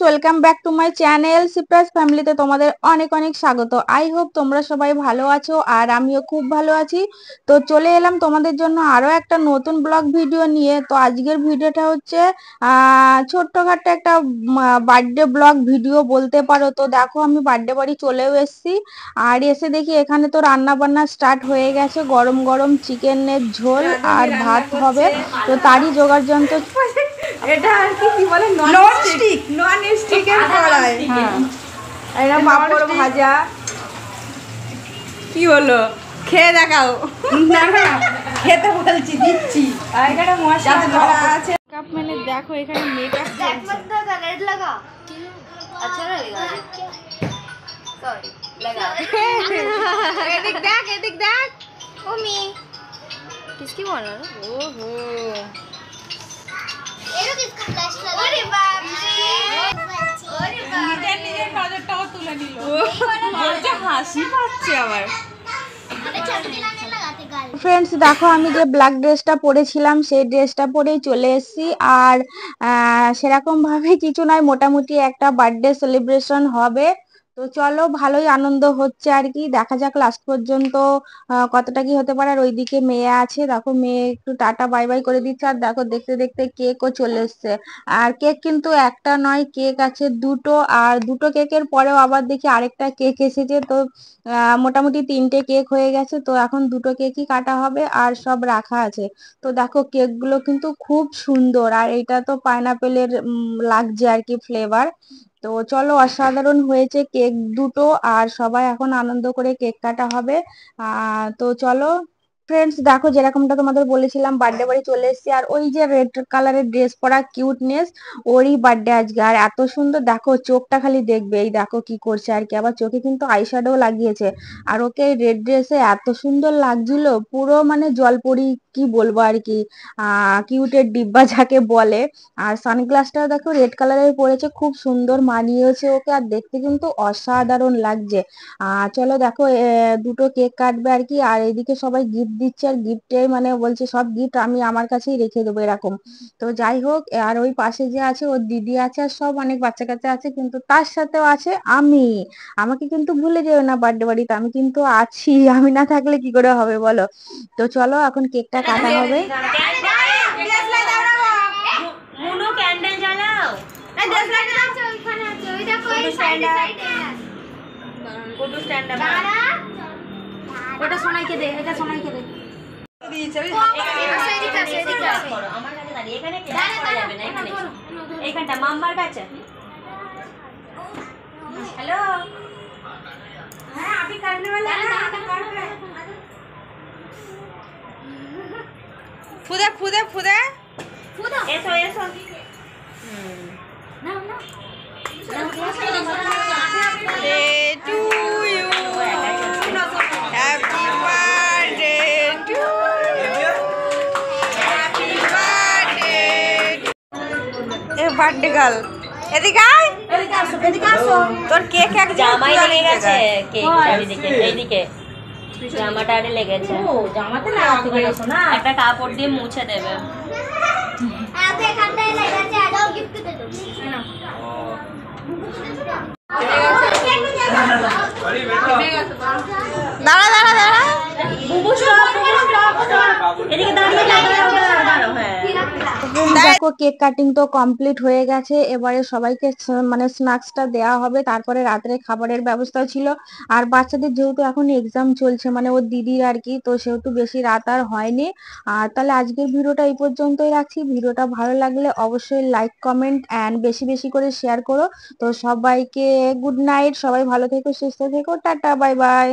Welcome back to my channel সিপ্রাস ফ্যামিলিতে তোমাদের অনেক অনেক স্বাগত। আই হোপ তোমরা সবাই ভালো আছো আর আমিও খুব ভালো আছি। তো চলে এলাম তোমাদের জন্য আরো একটা নতুন ব্লগ ভিডিও নিয়ে। তো আজকের ভিডিওটা হচ্ছে ছোট্টখাট্ট একটা বার্থডে ব্লগ ভিডিও বলতে পারো। তো দেখো আমি বার্থডে বাড়ি চলেও এসেছি, আর এসে দেখি এখানে তো রান্না বান্না স্টার্ট হয়ে গেছে। গরম গরম চিকেনের ঝোল আর ভাত হবে, তো তারই জোগাড় যন্ত্র। এটা আর কি বলে নন স্টিকের কড়াই। হ্যাঁ, এটা পাপড় ভাজা। কি হলো, খেয়ে দেখাও। না না, খেতে বলছি, দিচ্ছি। আর এখানে মশলা আছে। কাপ মানে দেখো এখানে মেকআপ চলছে। रेड लगा अच्छा लगेगा सॉरी लगा এদিক দেখ, এদিক দেখ। मम्मी किसकी बोल रहा है ওহো, ये लोग इसका फ्लैश लगा अरे बाप रे अरे बाप रे নিজের নজরটাও তুলে নিল। বলছে হাসি পাচ্ছে আবার। अरे चटनी लाने लगाते गाल ফ্রেন্ডস দেখো আমি যে ব্ল্যাক ড্রেসটা পরেছিলাম সেই ড্রেসটা পরেই চলে এসেছি। আর সেরকম ভাবে কিছু নয়, মোটামুটি একটা বার্থডে সেলিব্রেশন হবে। তো চলো, ভালোই আনন্দ হচ্ছে আর কি। দেখা যাক লাস্ট পর্যন্ত কতটা কি হতে পারে। আর ওইদিকে মেয়ে আছে, দেখো মেয়ে একটু টাটা বাই বাই করে দিচ্ছে। আর দেখো দেখতে দেখতে কেকও চলে এসছে। আর কেক কিন্তু একটা নয়, কেক আছে দুটো। আর দুটো কেকের পরেও আবার দেখি আরেকটা কেক এসেছে। তো মোটামুটি তিনটে কেক হয়ে গেছে। তো এখন দুটো কেকই কাটা হবে আর সব রাখা আছে। তো দেখো কেক গুলো কিন্তু খুব সুন্দর, আর এটা তো পাইনাপেলের লাগছে আর কি ফ্লেভার। তো চলো, অসাধারণ হয়েছে কেক দুটো। আর সবাই এখন আনন্দ করে কেক কাটা হবে। তো চলো ফ্রেন্ডস, দেখো যেরকমটা তোমাদের বলেছিলাম বার্থডে বাড়ি চলে এসেছি। আর ওই যে রেড কালারের ড্রেস পরা কিউটনেস, ওরই বার্থডে আজকে। আর এত সুন্দর দেখো, চোখটা খালি দেখবে, এই দেখো কি করছে আর কি। আবার চোখে কিন্তু আইশ্যাডো লাগিয়েছে। আর ওকে রেড ড্রেসে এত সুন্দর লাগছিল, পুরো মানে জলপরি কি বলবো আর কি। কিউটের ডিব্বা যাকে বলে। আর সানগ্লাসটাও দেখো রেড কালারের পরেছে, খুব সুন্দর মানিয়েছে ওকে। আর দেখতে কিন্তু অসাধারণ লাগছে। চলো দেখো দুটো কেক কাটবে আর কি। আর এদিকে সবাই গিফট দিচ্ছে, আর গিফটে মানে বলছে সব গিফট আমি আমার কাছেই রেখে দেবো এরকম। তো যাই হোক, আর ওই পাশে যে আছে ওর দিদি আছে, আর সব অনেক বাচ্চা কাচ্চা আছে, কিন্তু তার সাথেও আছে আমি। আমাকে কিন্তু ভুলে যেও না বার্থডে বাড়িতে, আমি কিন্তু আছি। আমি না থাকলে কি করে হবে বলো। তো চলো এখন কেকটা কাটা হবে। मुनो कैंडल जलाओ ना 10 लाख ना ओखाনে আছে ওই দেখো এই সাইডে সাইডে ফটো স্ট্যান্ড আপ। দাঁড়া ওটা সোনাইকে দে, এটা সোনাইকে দে। দিয়েছে ওই এদিকে আছে এদিকে আছে আমার কাছে দাঁড়িয়ে এখানে ক্লাস করা যাবে না, এখানে এইখানটা মাম্মার কাছে। হ্যালো, হ্যাঁ अभी करने वाले हैं ना, कर रहे हैं। ফুদে ফুদে ফুদে ফুদা এসো এসো। না না Day to you, happy birthday to you, happy birthday। A birthday girl, এদিকে আয়, এদিকে আসো। তোর কেক এক জামাই লেগে গেছে, কেক চারিদিকে, এইদিকে জামাটা আরে লেগেছে। ও জামাতে লাগাতে গেছো না, একটা কাপড় দিয়ে মুছে দেবে। আপনি এখানটায় লাগা আছে, আরো গিফট দে দাও দাঁড়া দাঁড়া দাঁড়া। বুবু স্টপ, বুবু স্টপ, এদিকে দাঁড়িয়ে দাঁড়াও। হ্যাঁ দেখো কেক কাটিং তো কমপ্লিট হয়ে গেছে। এবারে সবাইকে মানে স্ন্যাক্সটা দেওয়া হবে, তারপরে রাত্রে খাবারের ব্যবস্থা ছিল। আর বাচ্চাদের যেহেতু এখন এক্সাম চলছে, মানে ওর দিদির আর কি, তো সেহেতু বেশি রাত আর হয়নি। আর তাহলে আজকের ভিডিওটা এই পর্যন্তই রাখছি। ভিডিওটা ভালো লাগলে অবশ্যই লাইক কমেন্ট অ্যান্ড বেশি বেশি করে শেয়ার করো। তো সবাইকে গুড নাইট, সবাই ভালো থেকো, সুস্থ থেকো, টাটা বাই বাই।